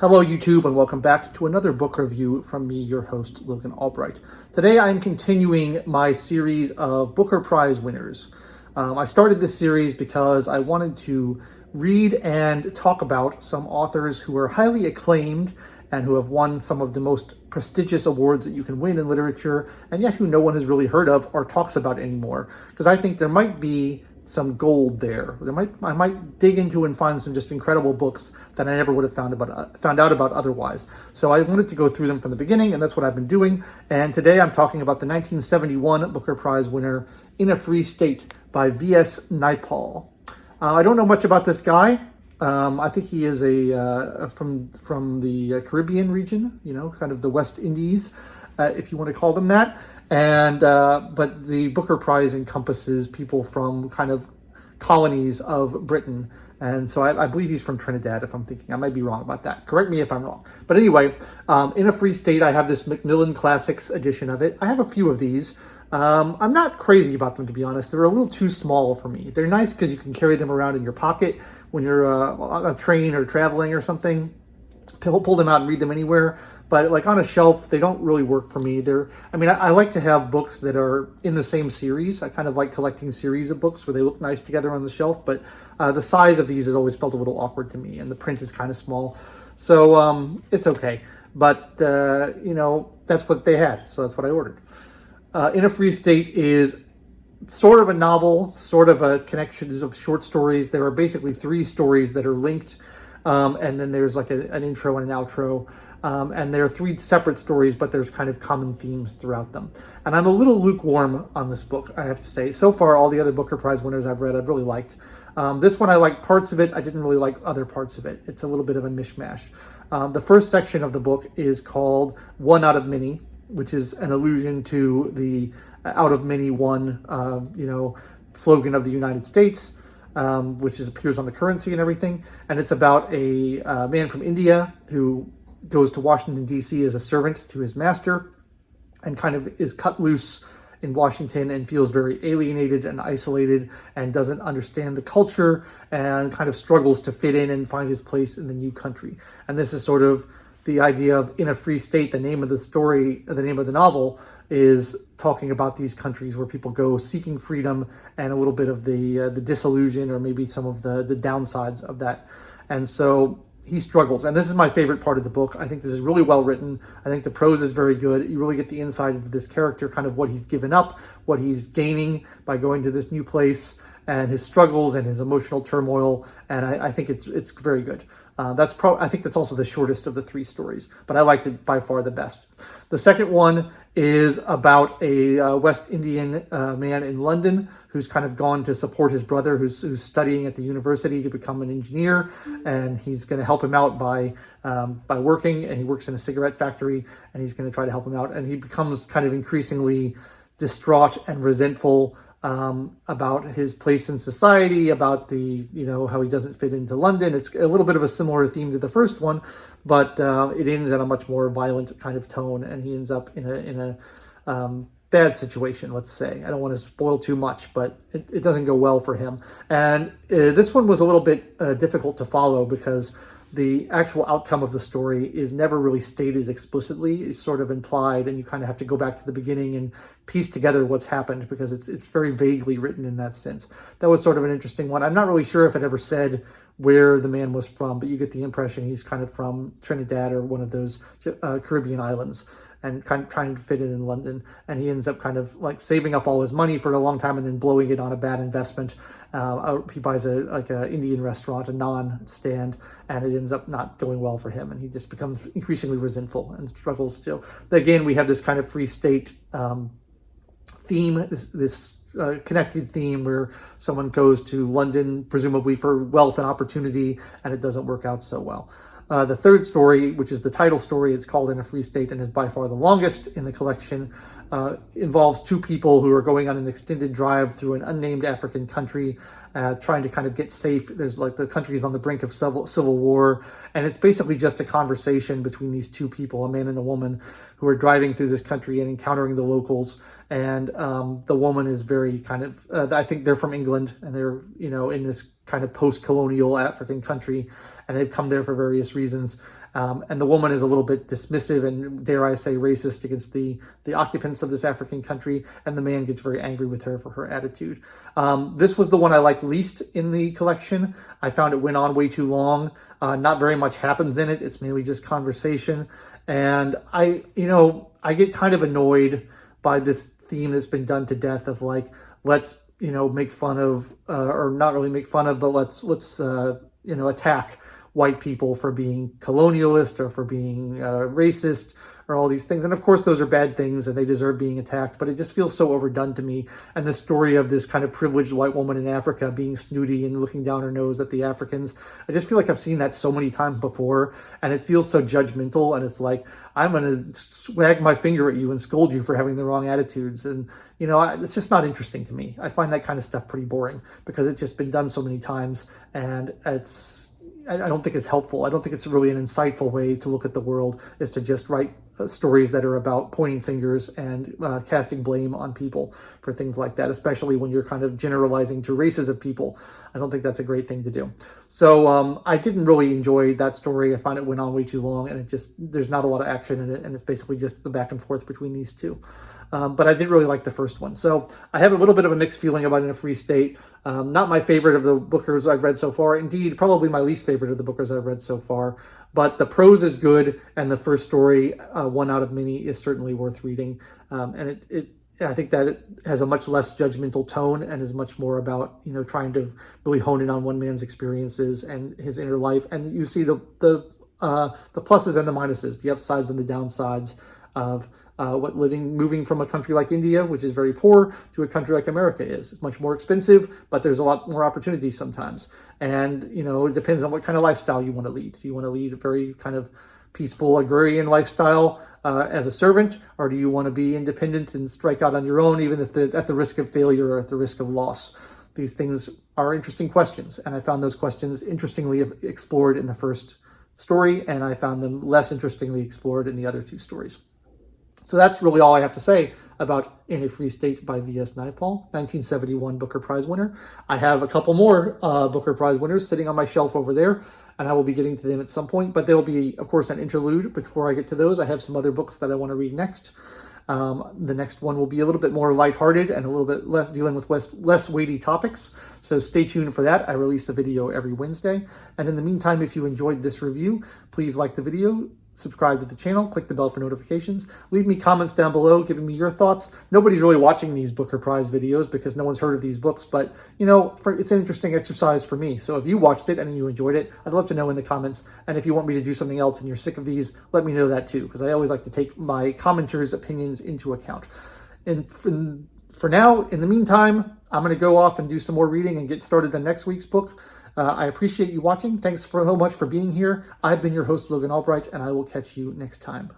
Hello YouTube and welcome back to another book review from me, your host, Logan Albright. Today I'm continuing my series of Booker Prize winners. I started this series because I wanted to read and talk about some authors who are highly acclaimed and who have won some of the most prestigious awards that you can win in literature, and yet who no one has really heard of or talks about anymore. Because I think there might be some gold there. I might dig into and find some just incredible books that I never would have found out about otherwise. So I wanted to go through them from the beginning, and that's what I've been doing. And today I'm talking about the 1971 Booker Prize winner, In a Free State by V.S. Naipaul. I don't know much about this guy. I think he is from the Caribbean region, kind of the West Indies, if you want to call them that. And but the Booker Prize encompasses people from kind of colonies of Britain. And so I believe he's from Trinidad, if I'm thinking. I might be wrong about that. Correct me if I'm wrong. But anyway, In a Free State, I have this Macmillan Classics edition of it. I have a few of these. I'm not crazy about them, to be honest. They're a little too small for me. They're nice because you can carry them around in your pocket when you're on a train or traveling or something. Pull them out and read them anywhere. But like on a shelf, they don't really work for me. I like to have books that are in the same series. I kind of like collecting series of books where they look nice together on the shelf. But the size of these has always felt a little awkward to me, and the print is kind of small. So it's okay. But, that's what they had. So that's what I ordered. In a Free State is sort of a novel, sort of a collection of short stories. There are basically three stories that are linked, and then there's like an intro and an outro. And there are three separate stories, but there's kind of common themes throughout them. And I'm a little lukewarm on this book, I have to say. So far, all the other Booker Prize winners I've read, I've really liked. This one, I liked parts of it. I didn't really like other parts of it. It's a little bit of a mishmash. The first section of the book is called One Out of Many, which is an allusion to the out of many one, slogan of the United States, which appears on the currency and everything. And it's about a man from India who goes to Washington, D.C. as a servant to his master and kind of is cut loose in Washington and feels very alienated and isolated and doesn't understand the culture and kind of struggles to fit in and find his place in the new country. And this is sort of the idea of In a Free State. The name of the story, the name of the novel, is talking about these countries where people go seeking freedom and a little bit of the disillusion or maybe some of the downsides of that. And so he struggles. And this is my favorite part of the book. I think this is really well written. I think the prose is very good. You really get the insight into this character, kind of what he's given up, what he's gaining by going to this new place, and his struggles and his emotional turmoil. And I think it's very good. I think that's also the shortest of the three stories, but I liked it by far the best. The second one is about a West Indian man in London who's kind of gone to support his brother who's studying at the university to become an engineer, and he's going to help him out by working, and he works in a cigarette factory, and he's going to try to help him out, and he becomes kind of increasingly distraught and resentful about his place in society, about how he doesn't fit into London. It's a little bit of a similar theme to the first one, but it ends in a much more violent kind of tone, and he ends up in a bad situation, let's say. I don't want to spoil too much, but it doesn't go well for him. And this one was a little bit difficult to follow because the actual outcome of the story is never really stated explicitly. It's sort of implied, and you kind of have to go back to the beginning and piece together what's happened because it's very vaguely written in that sense. That was sort of an interesting one. I'm not really sure if it ever said where the man was from, but you get the impression he's kind of from Trinidad or one of those Caribbean islands and kind of trying to fit in London. And he ends up kind of like saving up all his money for a long time and then blowing it on a bad investment. He buys a Indian restaurant, a naan stand, and it ends up not going well for him. And he just becomes increasingly resentful and struggles to. Again, we have this kind of free state theme, this connected theme where someone goes to London, presumably for wealth and opportunity, and it doesn't work out so well. The third story, which is the title story, it's called In a Free State and is by far the longest in the collection, involves two people who are going on an extended drive through an unnamed African country, trying to kind of get safe. There's like the country's on the brink of civil war, and it's basically just a conversation between these two people, a man and a woman, who are driving through this country and encountering the locals. And the woman is very kind of, I think they're from England, and they're, in this kind of post-colonial African country, and they've come there for various reasons. And the woman is a little bit dismissive and, dare I say, racist against the occupants of this African country, and the man gets very angry with her for her attitude. This was the one I liked least in the collection. I found it went on way too long. Not very much happens in it. It's mainly just conversation. And I get kind of annoyed by this theme that's been done to death of like, let's, make fun of, or not really make fun of, but let's attack white people for being colonialist or for being racist or all these things. And of course, those are bad things and they deserve being attacked, but it just feels so overdone to me. And the story of this kind of privileged white woman in Africa being snooty and looking down her nose at the Africans, I just feel like I've seen that so many times before, and it feels so judgmental. And it's like, I'm going to swag my finger at you and scold you for having the wrong attitudes. And, it's just not interesting to me. I find that kind of stuff pretty boring because it's just been done so many times, and I don't think it's helpful. I don't think it's really an insightful way to look at the world, is to just write stories that are about pointing fingers and casting blame on people for things like that, especially when you're kind of generalizing to races of people. I don't think that's a great thing to do. So I didn't really enjoy that story. I found it went on way too long, and there's not a lot of action in it, and it's basically just the back and forth between these two. But I did really like the first one. So I have a little bit of a mixed feeling about In a Free State. Not my favorite of the bookers I've read so far. Indeed, probably my least favorite of the bookers I've read so far. But the prose is good, and the first story, one out of many, is certainly worth reading. And I think that it has a much less judgmental tone and is much more about, trying to really hone in on one man's experiences and his inner life. And you see the pluses and the minuses, the upsides and the downsides of moving from a country like India, which is very poor, to a country like America is. It's much more expensive, but there's a lot more opportunities sometimes. And, it depends on what kind of lifestyle you want to lead. Do you want to lead a very kind of peaceful agrarian lifestyle as a servant, or do you want to be independent and strike out on your own, even if at the risk of failure or at the risk of loss? These things are interesting questions, and I found those questions interestingly explored in the first story, and I found them less interestingly explored in the other two stories. So that's really all I have to say about In a Free State by V.S. Naipaul, 1971 Booker Prize winner. I have a couple more Booker Prize winners sitting on my shelf over there, and I will be getting to them at some point, but there'll be, of course, an interlude before I get to those. I have some other books that I want to read next. The next one will be a little bit more lighthearted and a little bit less dealing with less weighty topics. So stay tuned for that. I release a video every Wednesday. And in the meantime, if you enjoyed this review, please like the video, subscribe to the channel, click the bell for notifications, leave me comments down below giving me your thoughts. Nobody's really watching these Booker Prize videos because no one's heard of these books, but it's an interesting exercise for me. So if you watched it and you enjoyed it, I'd love to know in the comments. And if you want me to do something else and you're sick of these, let me know that too, because I always like to take my commenters' opinions into account. And for now, in the meantime, I'm going to go off and do some more reading and get started on next week's book. I appreciate you watching. Thanks so much for being here. I've been your host, Logan Albright, and I will catch you next time.